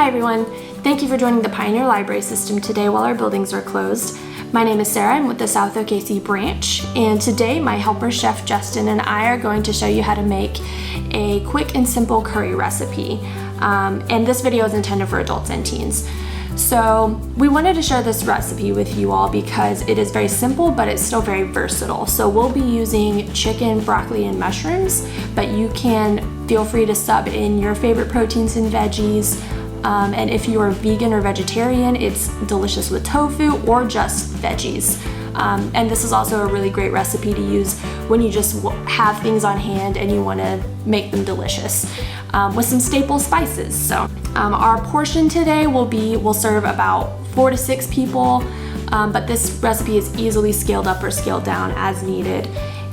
Hi everyone, thank you for joining the Pioneer Library System today while our buildings are closed. My name is Sarah, I'm with the South OKC branch, and today my helper chef Justin and I are going to show you how to make a quick and simple curry recipe. And this video is intended for adults and teens. So we wanted to share this recipe with you all because it is very simple, but it's still very versatile. So we'll be using chicken, broccoli, and mushrooms, but you can feel free to sub in your favorite proteins and veggies. And if you are vegan or vegetarian, it's delicious with tofu or just veggies. And this is also a really great recipe to use when you just have things on hand and you want to make them delicious with some staple spices. So our portion today will serve about 4 to 6 people, but this recipe is easily scaled up or scaled down as needed.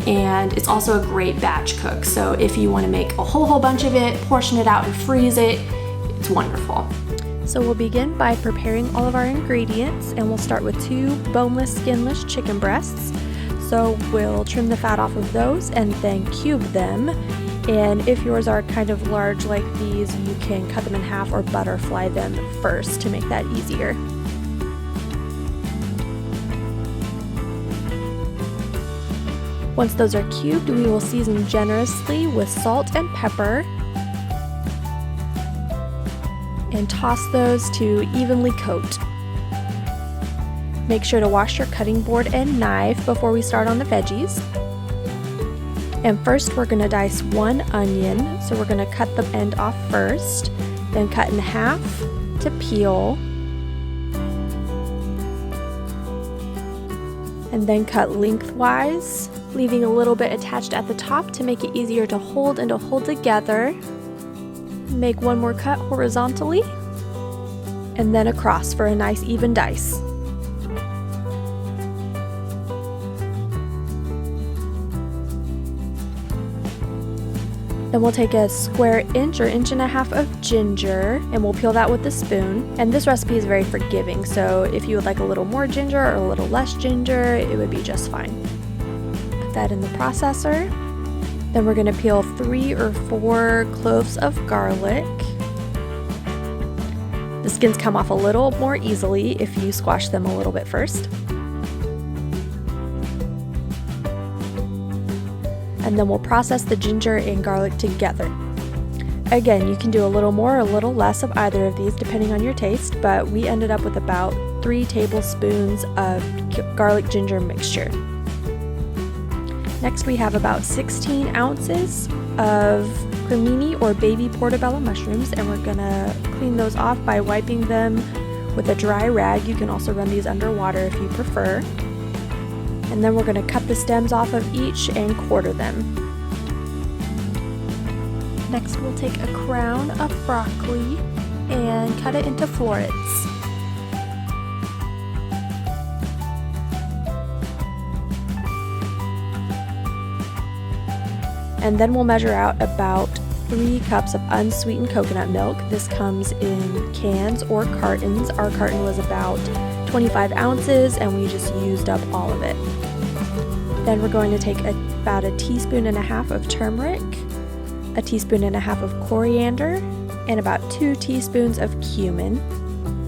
And it's also a great batch cook. So if you want to make a whole bunch of it, portion it out and freeze it, it's wonderful. So we'll begin by preparing all of our ingredients, and we'll start with 2 boneless, skinless chicken breasts. So we'll trim the fat off of those and then cube them. And if yours are kind of large like these, you can cut them in half or butterfly them first to make that easier. Once those are cubed, we will season generously with salt and pepper and toss those to evenly coat. Make sure to wash your cutting board and knife before we start on the veggies. And first we're going to dice 1 onion, so we're going to cut the end off first, then cut in half to peel, and then cut lengthwise, leaving a little bit attached at the top to make it easier to hold and to hold together. Make 1 more cut horizontally, and then across for a nice even dice. Then we'll take a square inch or inch and a half of ginger, and we'll peel that with a spoon. And this recipe is very forgiving, so if you would like a little more ginger or a little less ginger, it would be just fine. Put that in the processor. Then we're going to peel 3 or 4 cloves of garlic. The skins come off a little more easily if you squash them a little bit first. And then we'll process the ginger and garlic together. Again, you can do a little more or a little less of either of these depending on your taste, but we ended up with about 3 tablespoons of garlic ginger mixture. Next we have about 16 ounces of cremini or baby portobello mushrooms, and we're gonna clean those off by wiping them with a dry rag. You can also run these underwater if you prefer. And then we're gonna cut the stems off of each and quarter them. Next we'll take a crown of broccoli and cut it into florets. And then we'll measure out about 3 cups of unsweetened coconut milk. This comes in cans or cartons. Our carton was about 25 ounces and we just used up all of it. Then we're going to take about 1.5 teaspoons of turmeric, 1.5 teaspoons of coriander, and about 2 teaspoons of cumin.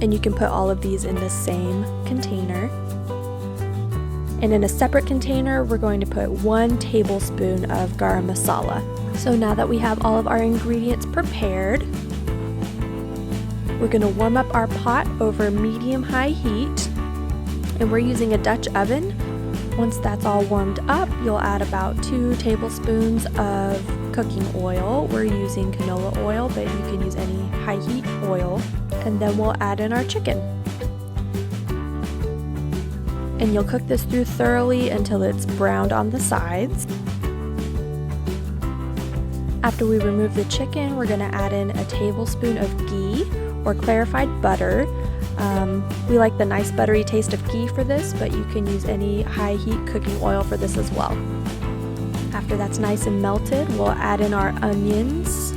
And you can put all of these in the same container. And in a separate container, we're going to put 1 tablespoon of garam masala. So now that we have all of our ingredients prepared, we're going to warm up our pot over medium-high heat. And we're using a Dutch oven. Once that's all warmed up, you'll add about 2 tablespoons of cooking oil. We're using canola oil, but you can use any high-heat oil. And then we'll add in our chicken. And you'll cook this through thoroughly until it's browned on the sides. After we remove the chicken, we're going to add in a tablespoon of ghee or clarified butter. We like the nice buttery taste of ghee for this, but you can use any high heat cooking oil for this as well. After that's nice and melted, we'll add in our onions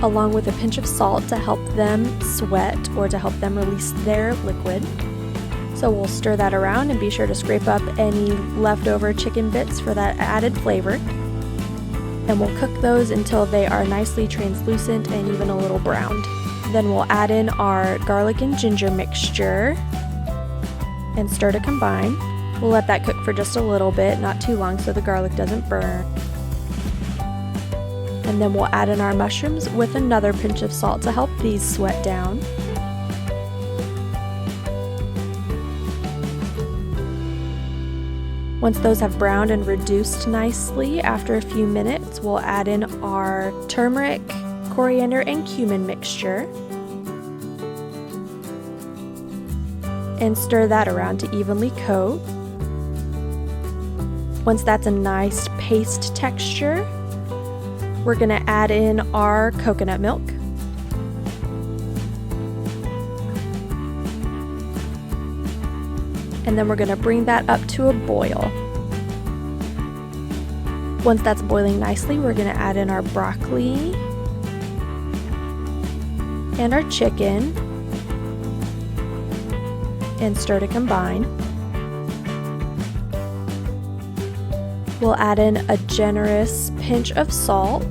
along with a pinch of salt to help them sweat or to help them release their liquid. So we'll stir that around and be sure to scrape up any leftover chicken bits for that added flavor. And we'll cook those until they are nicely translucent and even a little browned. Then we'll add in our garlic and ginger mixture and stir to combine. We'll let that cook for just a little bit, not too long so the garlic doesn't burn. And then we'll add in our mushrooms with another pinch of salt to help these sweat down. Once those have browned and reduced nicely, after a few minutes, we'll add in our turmeric, coriander, and cumin mixture and stir that around to evenly coat. Once that's a nice paste texture, we're going to add in our coconut milk. And then we're going to bring that up to a boil. Once that's boiling nicely, we're going to add in our broccoli and our chicken and stir to combine. We'll add in a generous pinch of salt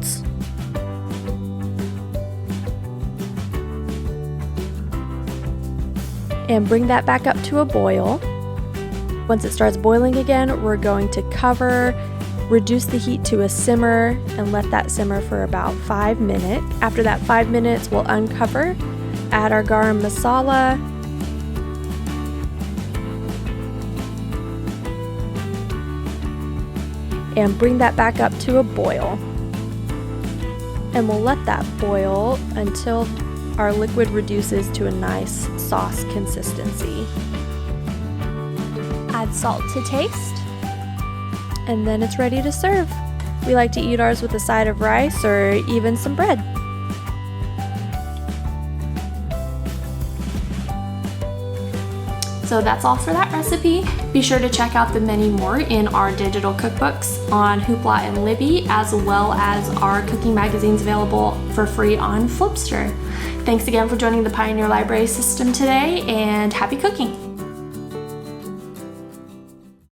and bring that back up to a boil. Once it starts boiling again, we're going to cover, reduce the heat to a simmer, and let that simmer for about 5 minutes. After that 5 minutes, we'll uncover, add our garam masala, and bring that back up to a boil. And we'll let that boil until our liquid reduces to a nice sauce consistency. Add salt to taste. And then it's ready to serve. We like to eat ours with a side of rice or even some bread. So that's all for that recipe. Be sure to check out the many more in our digital cookbooks on Hoopla and Libby, as well as our cooking magazines available for free on Flipster. Thanks again for joining the Pioneer Library System today, and happy cooking!